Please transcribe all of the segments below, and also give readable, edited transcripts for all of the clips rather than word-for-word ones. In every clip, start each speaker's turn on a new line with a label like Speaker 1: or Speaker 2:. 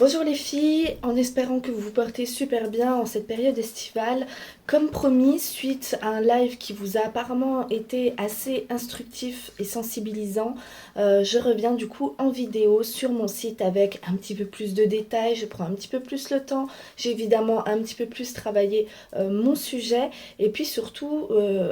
Speaker 1: Bonjour les filles, en espérant que vous vous portez super bien en cette période estivale. Comme promis, suite à un live qui vous a apparemment été assez instructif et sensibilisant, je reviens du coup en vidéo sur mon site avec un petit peu plus de détails, je prends un petit peu plus le temps, j'ai évidemment un petit peu plus travaillé mon sujet et puis surtout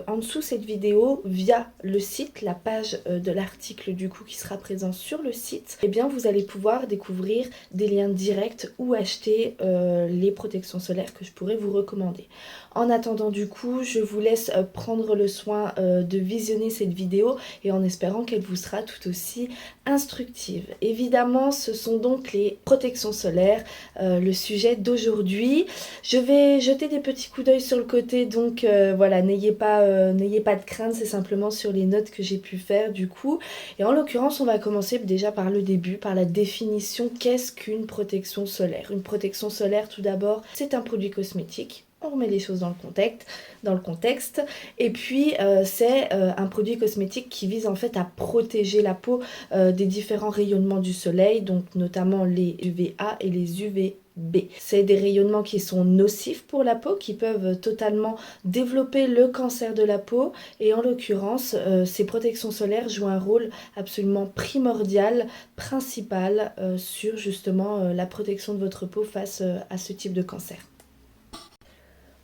Speaker 1: en dessous cette vidéo via le site, la page de l'article du coup qui sera présent sur le site, et bien vous allez pouvoir découvrir des liens directs ou acheter les protections solaires que je pourrais vous recommander. En attendant du coup, je vous laisse prendre le soin de visionner cette vidéo et en espérant qu'elle vous sera tout aussi instructive. Évidemment, ce sont donc les protections solaires, le sujet d'aujourd'hui. Je vais jeter des petits coups d'œil sur le côté, donc voilà, n'ayez pas de crainte, c'est simplement sur les notes que j'ai pu faire du coup. Et en l'occurrence, on va commencer déjà par le début, par la définition. Qu'est-ce qu'une protection solaire? Une protection solaire, tout d'abord, c'est un produit cosmétique. On remet les choses dans le contexte. Et puis, c'est un produit cosmétique qui vise en fait à protéger la peau des différents rayonnements du soleil, donc notamment les UVA et les UVB. C'est des rayonnements qui sont nocifs pour la peau, qui peuvent totalement développer le cancer de la peau. Et en l'occurrence, ces protections solaires jouent un rôle absolument primordial, principal, sur justement la protection de votre peau face à ce type de cancer.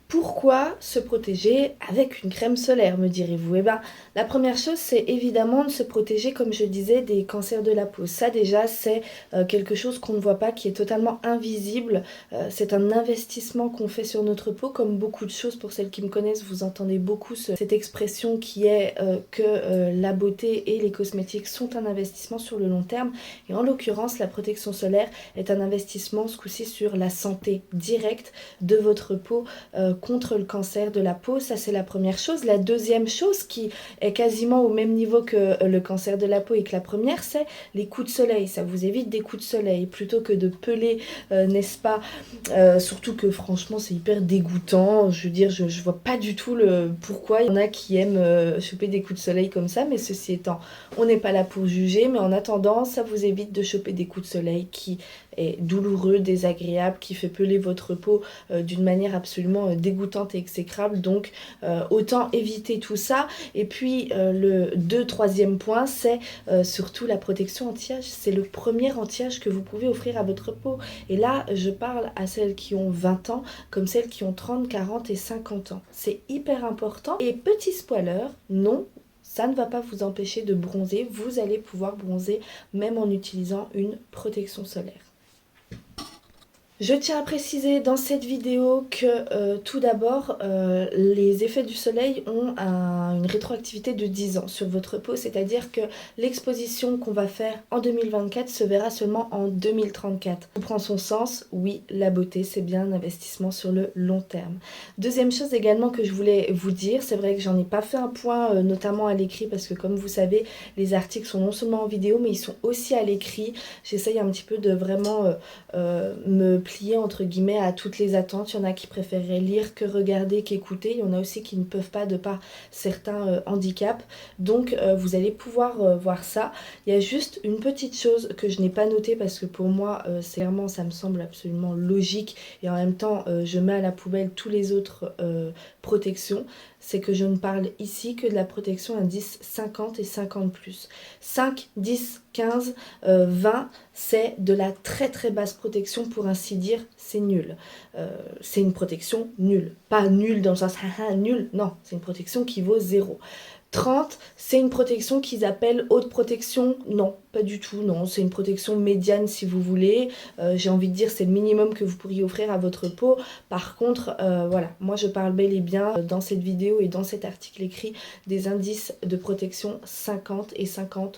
Speaker 1: Pourquoi se protéger avec une crème solaire, me direz-vous? Eh bien, la première chose, c'est évidemment de se protéger, comme je disais, des cancers de la peau. Ça, déjà, c'est quelque chose qu'on ne voit pas, qui est totalement invisible. C'est un investissement qu'on fait sur notre peau, comme beaucoup de choses. Pour celles qui me connaissent, vous entendez beaucoup cette expression qui est que la beauté et les cosmétiques sont un investissement sur le long terme. Et en l'occurrence, la protection solaire est un investissement, ce coup-ci, sur la santé directe de votre peau, contre le cancer de la peau. Ça, c'est la première chose. La deuxième chose, qui est quasiment au même niveau que le cancer de la peau et que la première, c'est les coups de soleil. Ça vous évite des coups de soleil plutôt que de peler, n'est-ce pas? Surtout que franchement, c'est hyper dégoûtant. Je veux dire, je vois pas du tout le pourquoi il y en a qui aiment choper des coups de soleil comme ça, mais ceci étant, on n'est pas là pour juger, mais en attendant, ça vous évite de choper des coups de soleil qui est douloureux, désagréable, qui fait peler votre peau d'une manière absolument dégoûtante et exécrable. Donc autant éviter tout ça. Et puis le troisième point, c'est surtout la protection anti-âge. C'est le premier anti-âge que vous pouvez offrir à votre peau. Et là, je parle à celles qui ont 20 ans comme celles qui ont 30, 40 et 50 ans. C'est hyper important. Et petit spoiler, non, ça ne va pas vous empêcher de bronzer. Vous allez pouvoir bronzer même en utilisant une protection solaire. Je tiens à préciser dans cette vidéo que tout d'abord, les effets du soleil ont une rétroactivité de 10 ans sur votre peau, c'est-à-dire que l'exposition qu'on va faire en 2024 se verra seulement en 2034. On prend son sens, oui, la beauté c'est bien un investissement sur le long terme. Deuxième chose également que je voulais vous dire, c'est vrai que j'en ai pas fait un point notamment à l'écrit parce que comme vous savez, les articles sont non seulement en vidéo mais ils sont aussi à l'écrit. J'essaye un petit peu de vraiment me plier entre guillemets à toutes les attentes. Il y en a qui préféreraient lire que regarder qu'écouter. Il y en a aussi qui ne peuvent pas de par certains handicaps. Donc vous allez pouvoir voir ça. Il y a juste une petite chose que je n'ai pas notée parce que pour moi, clairement, ça me semble absolument logique et en même temps, je mets à la poubelle tous les autres protections. C'est que je ne parle ici que de la protection indice 50 et 50+. 5, 10, 15, 20, c'est de la très très basse protection, pour ainsi dire, c'est nul. C'est une protection nulle. Pas nulle dans le sens nul, non, c'est une protection qui vaut 0. 30, c'est une protection qu'ils appellent haute protection. Non, pas du tout, non. C'est une protection médiane si vous voulez. J'ai envie de dire c'est le minimum que vous pourriez offrir à votre peau. Par contre, voilà, moi je parle bel et bien dans cette vidéo et dans cet article écrit des indices de protection 50 et 50+.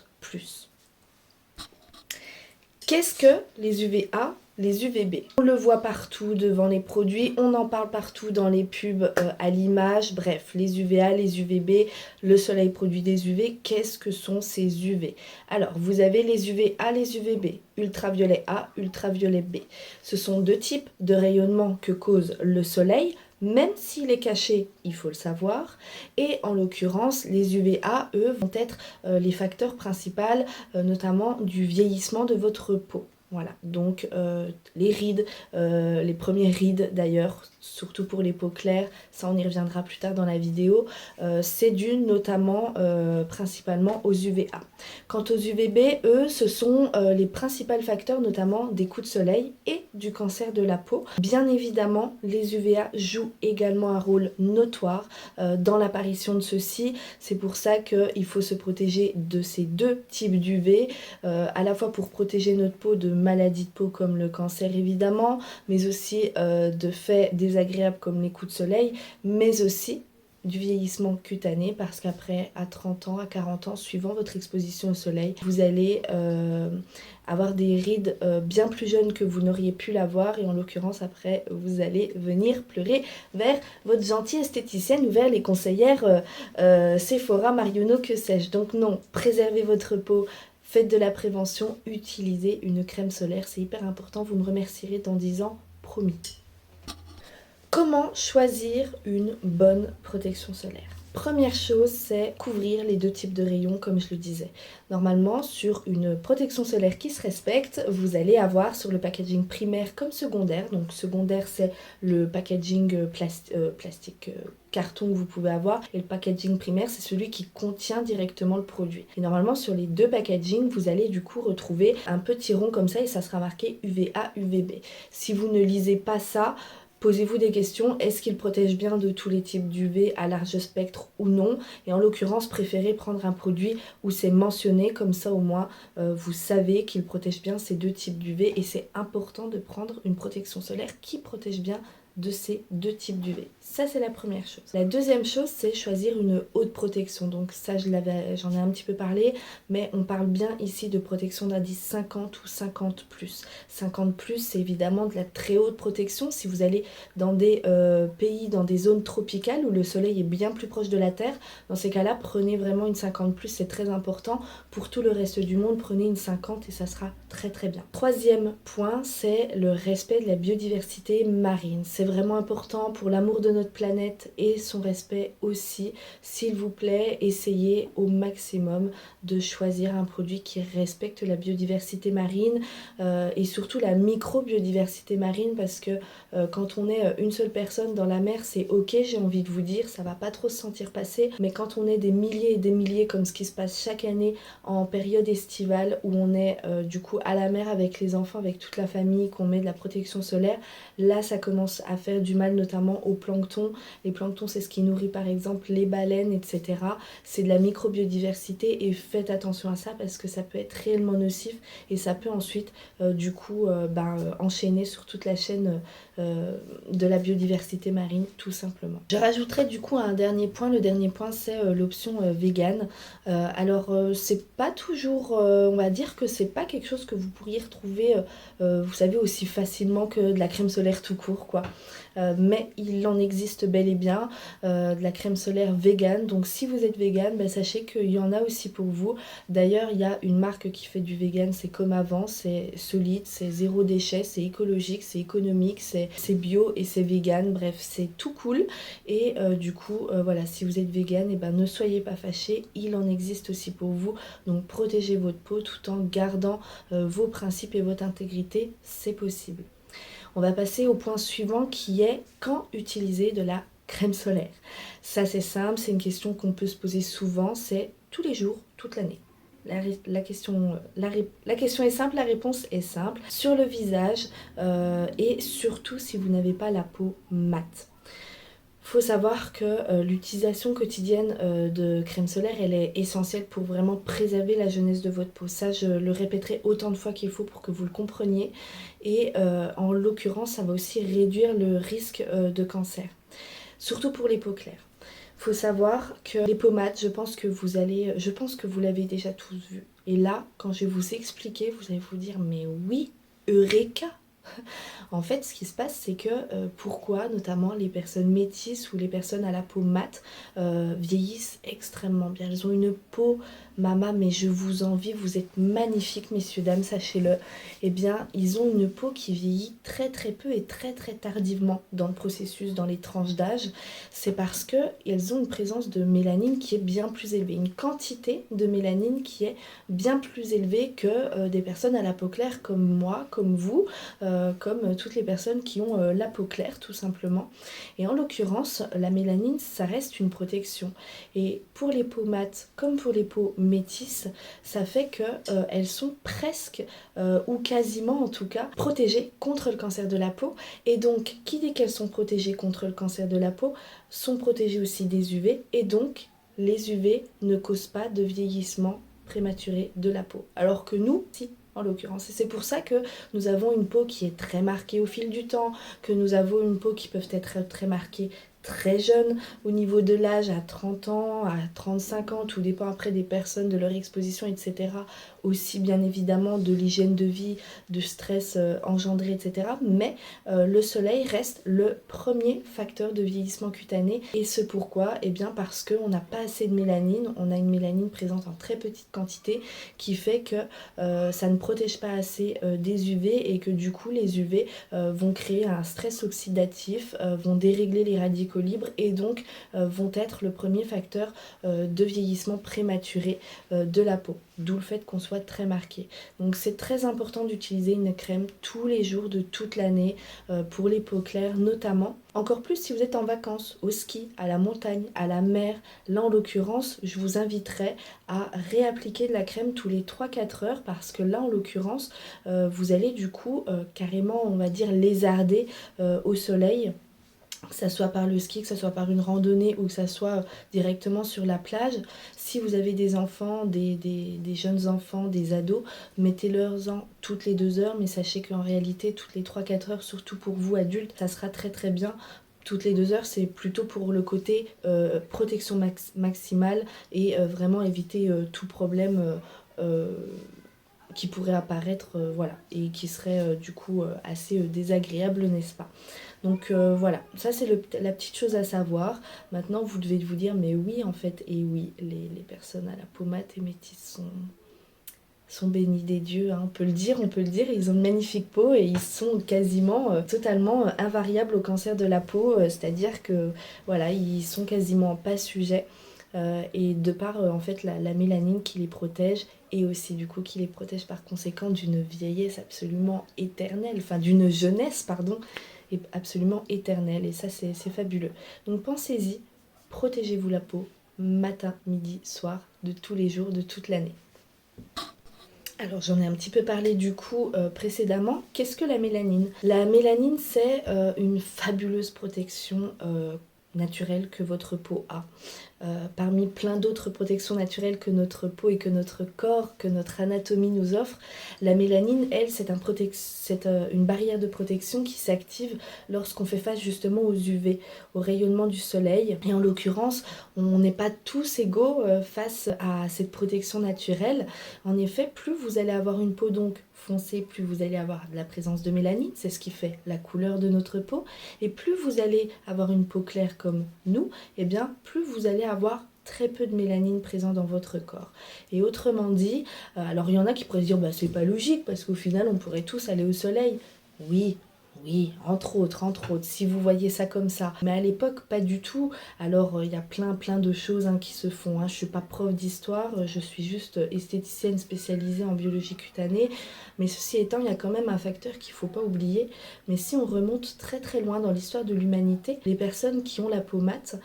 Speaker 1: Qu'est-ce que les UVA, les UVB? On le voit partout devant les produits, on en parle partout dans les pubs à l'image. Bref, les UVA, les UVB, le soleil produit des UV. Qu'est-ce que sont ces UV? Alors, vous avez les UVA, les UVB, ultraviolet A, ultraviolet B. Ce sont deux types de rayonnement que cause le soleil, même s'il est caché, il faut le savoir. Et en l'occurrence, les UVA, eux, vont être les facteurs principaux, notamment du vieillissement de votre peau. Voilà, donc les rides, les premières rides d'ailleurs, surtout pour les peaux claires, ça on y reviendra plus tard dans la vidéo, c'est dû notamment, principalement aux UVA. Quant aux UVB, eux, ce sont les principaux facteurs notamment des coups de soleil et du cancer de la peau. Bien évidemment, les UVA jouent également un rôle notoire dans l'apparition de ceux-ci. C'est pour ça qu'il faut se protéger de ces deux types d'UV, à la fois pour protéger notre peau de maladies de peau comme le cancer évidemment, mais aussi de faits désagréables comme les coups de soleil, mais aussi du vieillissement cutané parce qu'après à 30 ans, à 40 ans, suivant votre exposition au soleil, vous allez avoir des rides bien plus jeunes que vous n'auriez pu l'avoir et en l'occurrence après vous allez venir pleurer vers votre gentille esthéticienne ou vers les conseillères Sephora, Marionneau, que sais-je. Donc non, préservez votre peau. Faites de la prévention, utilisez une crème solaire, c'est hyper important, vous me remercierez dans 10 ans, promis. Comment choisir une bonne protection solaire ? Première chose, c'est couvrir les deux types de rayons comme je le disais. Normalement, sur une protection solaire qui se respecte, vous allez avoir sur le packaging primaire comme secondaire. Donc secondaire, c'est le packaging plastique carton que vous pouvez avoir. Et le packaging primaire, c'est celui qui contient directement le produit. Et normalement, sur les deux packaging, vous allez du coup retrouver un petit rond comme ça et ça sera marqué UVA, UVB. Si vous ne lisez pas ça, posez-vous des questions, est-ce qu'il protège bien de tous les types d'UV à large spectre ou non? Et en l'occurrence, préférez prendre un produit où c'est mentionné, comme ça au moins vous savez qu'il protège bien ces deux types d'UV et c'est important de prendre une protection solaire qui protège bien de ces deux types d'UV. Ça, c'est la première chose. La deuxième chose, c'est choisir une haute protection. Donc ça, j'en ai un petit peu parlé, mais on parle bien ici de protection d'indice 50 ou 50+. 50+, c'est évidemment de la très haute protection. Si vous allez dans des pays, dans des zones tropicales où le soleil est bien plus proche de la Terre, dans ces cas-là, prenez vraiment une 50+, c'est très important. Pour tout le reste du monde, prenez une 50 et ça sera très très bien. Troisième point, c'est le respect de la biodiversité marine. C'est vraiment important pour l'amour de notre planète et son respect aussi. S'il vous plaît, essayez au maximum de choisir un produit qui respecte la biodiversité marine et surtout la micro-biodiversité marine parce que quand on est une seule personne dans la mer, c'est ok, j'ai envie de vous dire, ça va pas trop se sentir passer, mais quand on est des milliers et des milliers comme ce qui se passe chaque année en période estivale où on est du coup à la mer avec les enfants, avec toute la famille, qu'on met de la protection solaire, là ça commence à faire du mal notamment au plancton. Les planctons, c'est ce qui nourrit par exemple les baleines, etc. C'est de la microbiodiversité et faites attention à ça parce que ça peut être réellement nocif et ça peut ensuite du coup enchaîner sur toute la chaîne de la biodiversité marine tout simplement. Je rajouterai du coup un dernier point. Le dernier point, c'est l'option vegan. Alors c'est pas toujours, on va dire que c'est pas quelque chose que vous pourriez retrouver vous savez aussi facilement que de la crème solaire tout court quoi. Mais il en existe bel et bien de la crème solaire vegan. Donc si vous êtes vegan, sachez qu'il y en a aussi pour vous. D'ailleurs, il y a une marque qui fait du vegan, c'est comme avant, c'est solide, c'est zéro déchet, c'est écologique, c'est économique, c'est bio et c'est vegan. Bref, c'est tout cool. Et du coup, voilà, si vous êtes vegan, ne soyez pas fâchés, il en existe aussi pour vous. Donc protégez votre peau tout en gardant vos principes et votre intégrité, c'est possible. On va passer au point suivant qui est quand utiliser de la crème solaire. Ça c'est simple, c'est une question qu'on peut se poser souvent, c'est tous les jours, toute l'année. La question est simple, la réponse est simple. Sur le visage et surtout si vous n'avez pas la peau mate. Il faut savoir que l'utilisation quotidienne de crème solaire, elle est essentielle pour vraiment préserver la jeunesse de votre peau. Ça, je le répéterai autant de fois qu'il faut pour que vous le compreniez. Et en l'occurrence, ça va aussi réduire le risque de cancer, surtout pour les peaux claires. Il faut savoir que les peaux mates, je pense que vous l'avez déjà tous vu. Et là, quand je vais vous expliquer, vous allez vous dire, mais oui, Eureka! En fait, ce qui se passe, c'est que pourquoi notamment les personnes métisses ou les personnes à la peau mate vieillissent extrêmement bien. Elles ont une peau, mama, mais je vous envie, vous êtes magnifiques, messieurs, dames, sachez-le. Eh bien, ils ont une peau qui vieillit très très peu et très très tardivement dans le processus, dans les tranches d'âge. C'est parce qu'elles ont une présence de mélanine qui est bien plus élevée, une quantité de mélanine qui est bien plus élevée que des personnes à la peau claire comme moi, comme vous, comme toutes les personnes qui ont la peau claire tout simplement. Et en l'occurrence, la mélanine, ça reste une protection. Et pour les peaux mates comme pour les peaux métisses, ça fait qu'elles sont presque, ou quasiment en tout cas, protégées contre le cancer de la peau. Et donc, qui dit qu'elles sont protégées contre le cancer de la peau, sont protégées aussi des UV. Et donc, les UV ne causent pas de vieillissement prématuré de la peau. Alors que nous, si, en l'occurrence. Et c'est pour ça que nous avons une peau qui est très marquée au fil du temps, que nous avons une peau qui peut être très marquée très jeune au niveau de l'âge, à 30 ans, à 35 ans, tout dépend après des personnes, de leur exposition, etc. Aussi bien évidemment de l'hygiène de vie, de stress engendré, etc. Mais le soleil reste le premier facteur de vieillissement cutané. Et ce pourquoi? Eh bien parce qu'on n'a pas assez de mélanine, on a une mélanine présente en très petite quantité qui fait que ça ne protège pas assez des UV et que du coup les UV vont créer un stress oxydatif, vont dérégler les radicaux libres et donc vont être le premier facteur de vieillissement prématuré de la peau. D'où le fait qu'on soit très marqué. Donc c'est très important d'utiliser une crème tous les jours de toute l'année pour les peaux claires notamment. Encore plus si vous êtes en vacances, au ski, à la montagne, à la mer. Là en l'occurrence, je vous inviterai à réappliquer de la crème tous les 3-4 heures parce que là en l'occurrence, vous allez du coup carrément, on va dire, lézarder au soleil. Que ça soit par le ski, que ça soit par une randonnée ou que ça soit directement sur la plage. Si vous avez des enfants, des jeunes enfants, des ados, mettez-leur-en toutes les 2 heures, mais sachez qu'en réalité, toutes les 3-4 heures, surtout pour vous adultes, ça sera très très bien. Toutes les 2 heures, c'est plutôt pour le côté protection maximale et vraiment éviter tout problème qui pourrait apparaître, voilà, et qui serait du coup assez désagréable, n'est-ce pas? Donc voilà, ça c'est la petite chose à savoir. Maintenant vous devez vous dire mais oui en fait, et oui, les personnes à la peau mate et métisse sont bénis des dieux, hein, on peut le dire, ils ont une magnifique peau et ils sont quasiment totalement invariables au cancer de la peau, c'est-à-dire que voilà, ils sont quasiment pas sujets. Et de par en fait la mélanine qui les protège et aussi du coup qui les protège par conséquent d'une vieillesse absolument éternelle, enfin d'une jeunesse pardon, absolument éternelle et ça c'est fabuleux. Donc pensez-y, protégez-vous la peau matin, midi, soir, de tous les jours, de toute l'année. Alors j'en ai un petit peu parlé du coup précédemment. Qu'est-ce que la mélanine? La mélanine c'est une fabuleuse protection naturelle que votre peau a. Parmi plein d'autres protections naturelles que notre peau et que notre corps, que notre anatomie nous offre, la mélanine, elle, c'est une barrière de protection qui s'active lorsqu'on fait face justement aux UV, au rayonnement du soleil. Et en l'occurrence, on n'est pas tous égaux face à cette protection naturelle. En effet, plus vous allez avoir une peau donc foncée, plus vous allez avoir de la présence de mélanine, c'est ce qui fait la couleur de notre peau. Et plus vous allez avoir une peau claire comme nous, et bien plus vous allez avoir très peu de mélanine présent dans votre corps. Et autrement dit, alors il y en a qui pourraient se dire bah c'est pas logique parce qu'au final on pourrait tous aller au soleil. Oui, oui, entre autres, si vous voyez ça comme ça. Mais à l'époque, pas du tout. Alors, il y a plein de choses hein, qui se font. Hein. Je suis pas prof d'histoire, je suis juste esthéticienne spécialisée en biologie cutanée. Mais ceci étant, il y a quand même un facteur qu'il faut pas oublier. Mais si on remonte très très loin dans l'histoire de l'humanité, les personnes qui ont la peau mate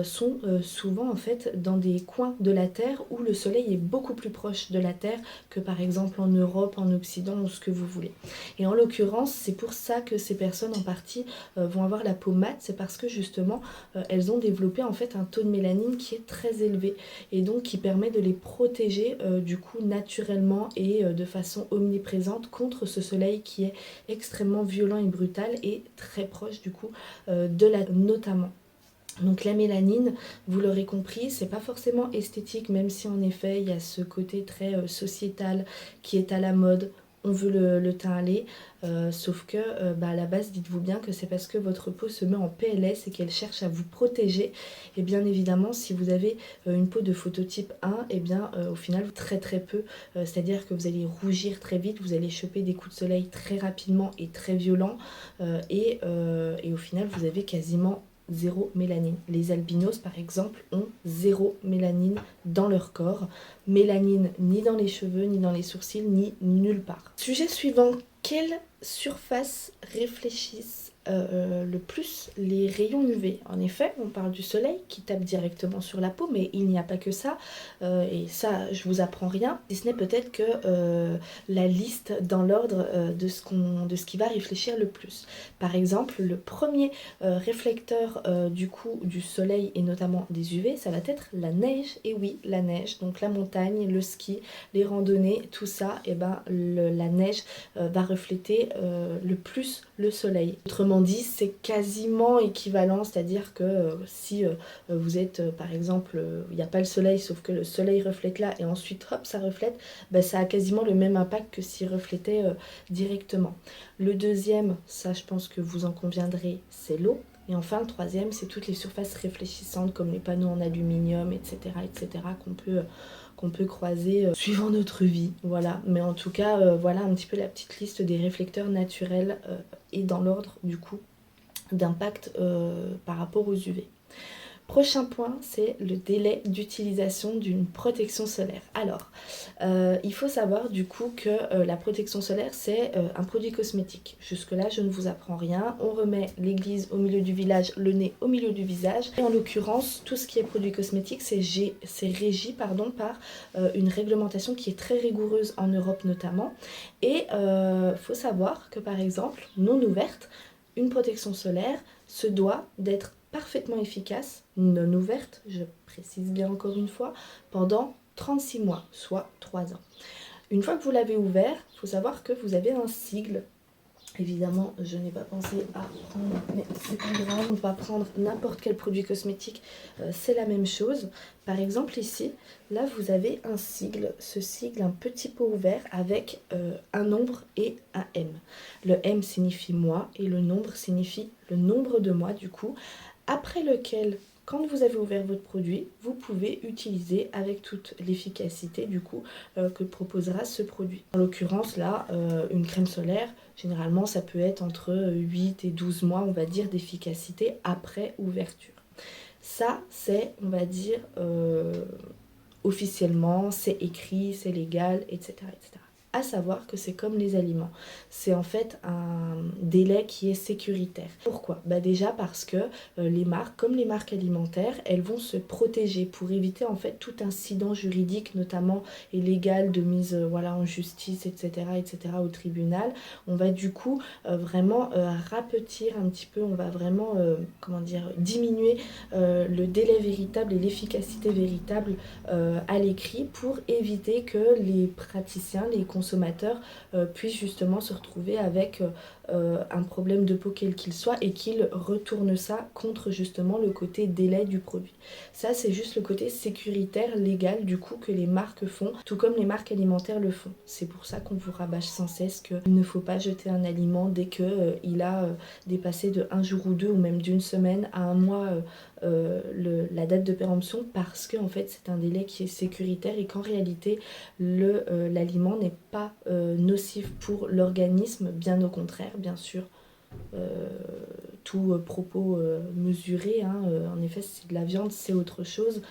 Speaker 1: sont souvent en fait dans des coins de la Terre où le soleil est beaucoup plus proche de la Terre que par exemple en Europe, en Occident ou ce que vous voulez. Et en l'occurrence, c'est pour ça que ces personnes en partie vont avoir la peau mate, c'est parce que justement elles ont développé en fait un taux de mélanine qui est très élevé et donc qui permet de les protéger du coup naturellement et de façon omniprésente contre ce soleil qui est extrêmement violent et brutal et très proche du coup de la notamment. Donc la mélanine, vous l'aurez compris, c'est pas forcément esthétique, même si en effet il y a ce côté très sociétal qui est à la mode. on veut le teint allé, sauf que à la base, dites-vous bien que c'est parce que votre peau se met en PLS et qu'elle cherche à vous protéger. Et bien évidemment, si vous avez une peau de phototype 1, et bien au final, très très peu, c'est-à-dire que vous allez rougir très vite, vous allez choper des coups de soleil très rapidement et très violents, et au final, vous avez quasiment zéro mélanine. Les albinos, par exemple, ont zéro mélanine dans leur corps. Mélanine ni dans les cheveux, ni dans les sourcils, ni nulle part. Sujet suivant, quelle surface réfléchissent le plus les rayons UV? En effet, on parle du soleil qui tape directement sur la peau, mais il n'y a pas que ça. Et ça, je vous apprends rien. Si ce n'est peut-être que la liste dans l'ordre de ce qui va réfléchir le plus. Par exemple, le premier réflecteur du soleil et notamment des UV, ça va être la neige. Et oui, la neige, donc la montagne, le ski, les randonnées, tout ça, et la neige va refléter le plus le soleil. Autrement dit, c'est quasiment équivalent, c'est-à-dire que si vous êtes par exemple, il n'y a pas le soleil, sauf que le soleil reflète là et ensuite hop, ça reflète, ça a quasiment le même impact que s'il reflétait directement. Le deuxième, ça je pense que vous en conviendrez, c'est l'eau. Et enfin, le troisième, c'est toutes les surfaces réfléchissantes comme les panneaux en aluminium, etc., qu'on peut croiser suivant notre vie. Voilà, mais en tout cas, voilà un petit peu la petite liste des réflecteurs naturels et dans l'ordre du coup d'impact par rapport aux UV. Prochain point, c'est le délai d'utilisation d'une protection solaire. Alors, il faut savoir du coup que la protection solaire, c'est un produit cosmétique. Jusque-là, je ne vous apprends rien. On remet l'église au milieu du village, le nez au milieu du visage. Et en l'occurrence, tout ce qui est produit cosmétique, c'est régi par une réglementation qui est très rigoureuse en Europe notamment. Et il faut savoir que par exemple, non ouverte, une protection solaire se doit d'être parfaitement efficace, non ouverte, je précise bien encore une fois, pendant 36 mois, soit 3 ans. Une fois que vous l'avez ouvert, il faut savoir que vous avez un sigle. Évidemment, je n'ai pas pensé à prendre, mais c'est pas grave, on va prendre n'importe quel produit cosmétique, c'est la même chose. Par exemple ici, là vous avez un sigle, ce sigle, un petit pot ouvert avec un nombre et un M. Le M signifie mois et le nombre signifie le nombre de mois du coup, après lequel, quand vous avez ouvert votre produit, vous pouvez utiliser avec toute l'efficacité du coup que proposera ce produit. En l'occurrence là, une crème solaire, généralement ça peut être entre 8 et 12 mois on va dire d'efficacité après ouverture. Ça c'est on va dire officiellement, c'est écrit, c'est légal, etc., etc. À savoir que c'est comme les aliments. C'est en fait un délai qui est sécuritaire. Pourquoi? Déjà parce que les marques, comme les marques alimentaires, elles vont se protéger pour éviter en fait tout incident juridique, notamment et légal, de mise en justice, etc., au tribunal. On va du coup vraiment rapetir un petit peu, on va vraiment diminuer le délai véritable et l'efficacité véritable à l'écrit pour éviter que les praticiens, les consommateurs puissent justement se retrouver avec un problème de peau quel qu'il soit et qu'ils retournent ça contre justement le côté délai du produit. Ça c'est juste le côté sécuritaire, légal du coup que les marques font, tout comme les marques alimentaires le font. C'est pour ça qu'on vous rabâche sans cesse qu'il ne faut pas jeter un aliment dès qu'il a dépassé de un jour ou deux ou même d'une semaine à un mois la date de péremption, parce que en fait c'est un délai qui est sécuritaire et qu'en réalité l'aliment n'est pas nocif pour l'organisme, bien au contraire, bien sûr. Tout propos mesuré, en effet c'est de la viande, c'est autre chose,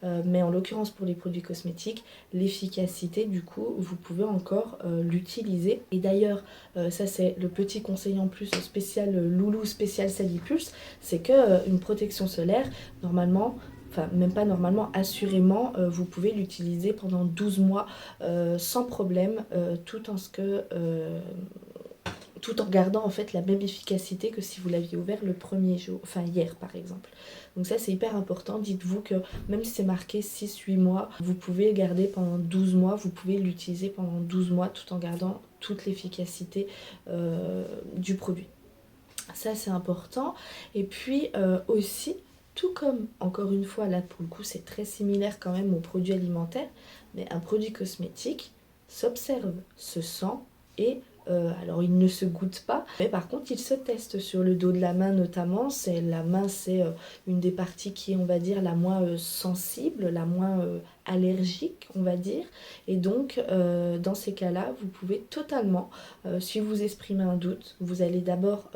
Speaker 1: mais en l'occurrence pour les produits cosmétiques, l'efficacité du coup vous pouvez encore l'utiliser. Et d'ailleurs ça c'est le petit conseil en plus spécial loulou, spécial Salipulse, c'est que une protection solaire normalement, enfin même pas normalement, assurément vous pouvez l'utiliser pendant 12 mois sans problème, tout en gardant en fait la même efficacité que si vous l'aviez ouvert le premier jour, enfin hier par exemple. Donc ça c'est hyper important, dites-vous que même si c'est marqué 6-8 mois, vous pouvez le garder pendant 12 mois, vous pouvez l'utiliser pendant 12 mois tout en gardant toute l'efficacité du produit. Ça c'est important. Et puis aussi, tout comme, encore une fois, là pour le coup c'est très similaire quand même aux produits alimentaires, mais un produit cosmétique s'observe, se sent et alors il ne se goûte pas, mais par contre il se teste sur le dos de la main notamment. La main c'est une des parties qui est, on va dire, la moins sensible, la moins allergique, on va dire. Et donc dans ces cas-là, vous pouvez totalement, si vous exprimez un doute, vous allez d'abord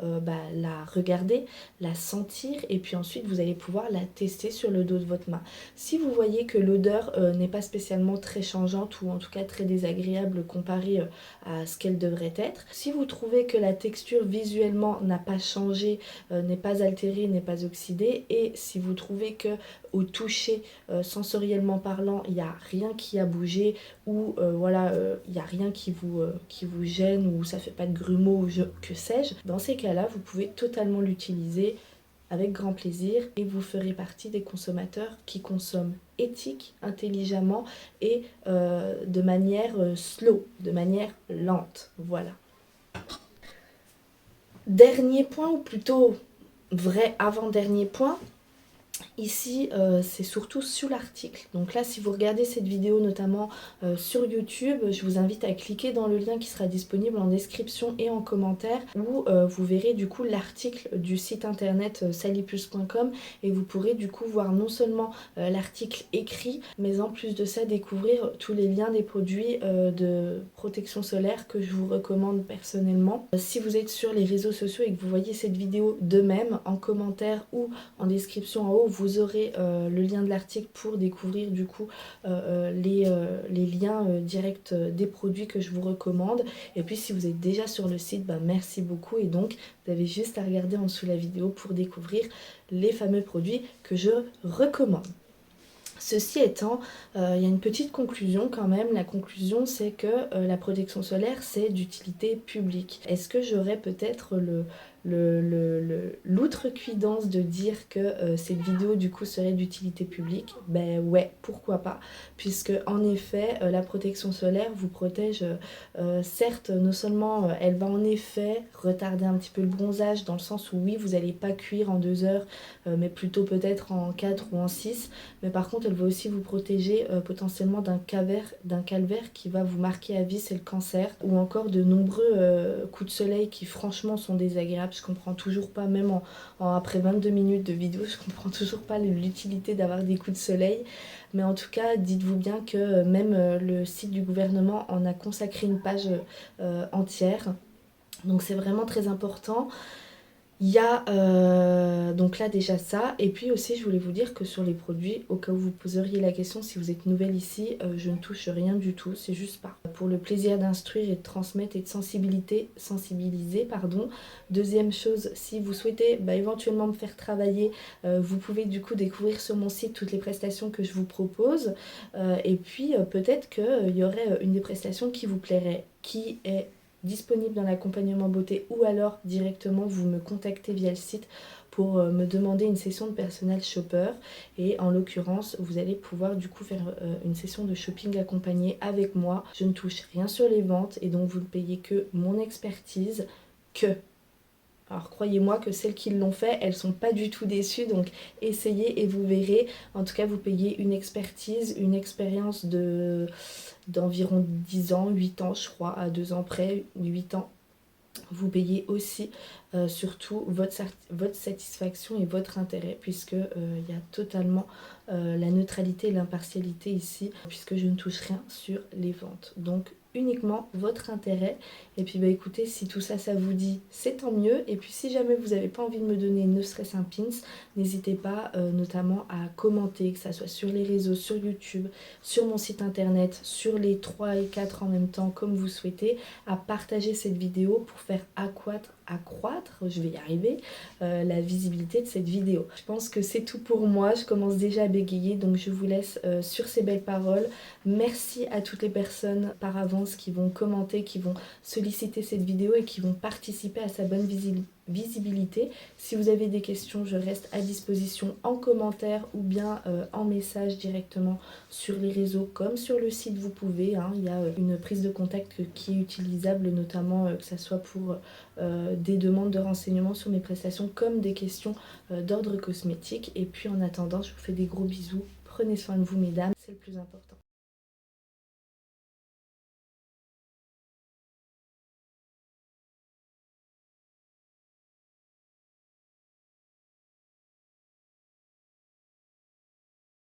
Speaker 1: la regarder, la sentir, et puis ensuite vous allez pouvoir la tester sur le dos de votre main. Si vous voyez que l'odeur n'est pas spécialement très changeante, ou en tout cas très désagréable comparée à ce qu'elle devrait être, si vous trouvez que la texture visuellement n'a pas changé, n'est pas altérée, n'est pas oxydée, et si vous trouvez que au toucher, sensoriellement parlant, il n'y a rien qui a bougé, ou voilà, il n'y a rien qui vous gêne, ou ça fait pas de grumeaux, que sais-je, dans ces cas-là, vous pouvez totalement l'utiliser avec grand plaisir, et vous ferez partie des consommateurs qui consomment éthique, intelligemment, et de manière slow, de manière lente. Voilà. Dernier point, ou plutôt vrai avant-dernier point. Ici, c'est surtout sous l'article. Donc là, si vous regardez cette vidéo notamment sur YouTube, je vous invite à cliquer dans le lien qui sera disponible en description et en commentaire, où vous verrez du coup l'article du site internet salipulse.com, et vous pourrez du coup voir non seulement l'article écrit, mais en plus de ça découvrir tous les liens des produits de protection solaire que je vous recommande personnellement. Si vous êtes sur les réseaux sociaux et que vous voyez cette vidéo de même, en commentaire ou en description en haut, vous aurez le lien de l'article pour découvrir du coup les liens directs des produits que je vous recommande. Et puis si vous êtes déjà sur le site, merci beaucoup, et donc vous avez juste à regarder en dessous la vidéo pour découvrir les fameux produits que je recommande. Ceci étant, il y a une petite conclusion quand même. La conclusion, c'est que la protection solaire, c'est d'utilité publique. Est-ce que j'aurais peut-être l'outrecuidance de dire que cette vidéo du coup serait d'utilité publique? Ben ouais, pourquoi pas, puisque en effet la protection solaire vous protège, certes, non seulement elle va en effet retarder un petit peu le bronzage, dans le sens où oui, vous n'allez pas cuire en 2 heures, mais plutôt peut-être en 4 ou en 6, mais par contre elle va aussi vous protéger potentiellement d'un calvaire qui va vous marquer à vie, c'est le cancer, ou encore de nombreux coups de soleil qui franchement sont désagréables. Je comprends toujours pas, même après 22 minutes de vidéo, je comprends toujours pas l'utilité d'avoir des coups de soleil. Mais en tout cas, dites-vous bien que même le site du gouvernement en a consacré une page entière. Donc c'est vraiment très important. Il y a donc là déjà ça, et puis aussi je voulais vous dire que sur les produits, au cas où vous poseriez la question si vous êtes nouvelle ici, je ne touche rien du tout, c'est juste pour le plaisir d'instruire et de transmettre et de sensibiliser. Deuxième chose, si vous souhaitez éventuellement me faire travailler, vous pouvez du coup découvrir sur mon site toutes les prestations que je vous propose, et puis peut-être qu'il y aurait une des prestations qui vous plairait, qui est disponible dans l'accompagnement beauté, ou alors directement vous me contactez via le site pour me demander une session de personal shopper, et en l'occurrence vous allez pouvoir du coup faire une session de shopping accompagnée avec moi. Je ne touche rien sur les ventes, et donc vous ne payez que mon expertise. Alors croyez-moi que celles qui l'ont fait, elles sont pas du tout déçues, donc essayez et vous verrez. En tout cas, vous payez une expertise, une expérience d'environ 10 ans, 8 ans je crois, à 2 ans près, 8 ans. Vous payez aussi surtout votre satisfaction et votre intérêt, puisque il y a totalement la neutralité et l'impartialité ici, puisque je ne touche rien sur les ventes. Donc uniquement votre intérêt. Et puis écoutez, si tout ça vous dit, c'est tant mieux. Et puis si jamais vous n'avez pas envie de me donner ne serait-ce un pins, n'hésitez pas notamment à commenter, que ça soit sur les réseaux, sur YouTube, sur mon site internet, sur les 3 et 4 en même temps comme vous souhaitez, à partager cette vidéo pour faire accroître, je vais y arriver, la visibilité de cette vidéo. Je pense que c'est tout pour moi, je commence déjà à bégayer, donc je vous laisse sur ces belles paroles. Merci à toutes les personnes par avance qui vont commenter, qui vont solliciter cette vidéo et qui vont participer à sa bonne visibilité. Si vous avez des questions, je reste à disposition en commentaire ou bien en message directement sur les réseaux comme sur le site. Vous pouvez, il y a une prise de contact qui est utilisable, notamment que ce soit pour des demandes de renseignements sur mes prestations comme des questions d'ordre cosmétique. Et puis en attendant, je vous fais des gros bisous. Prenez soin de vous mesdames, c'est le plus important.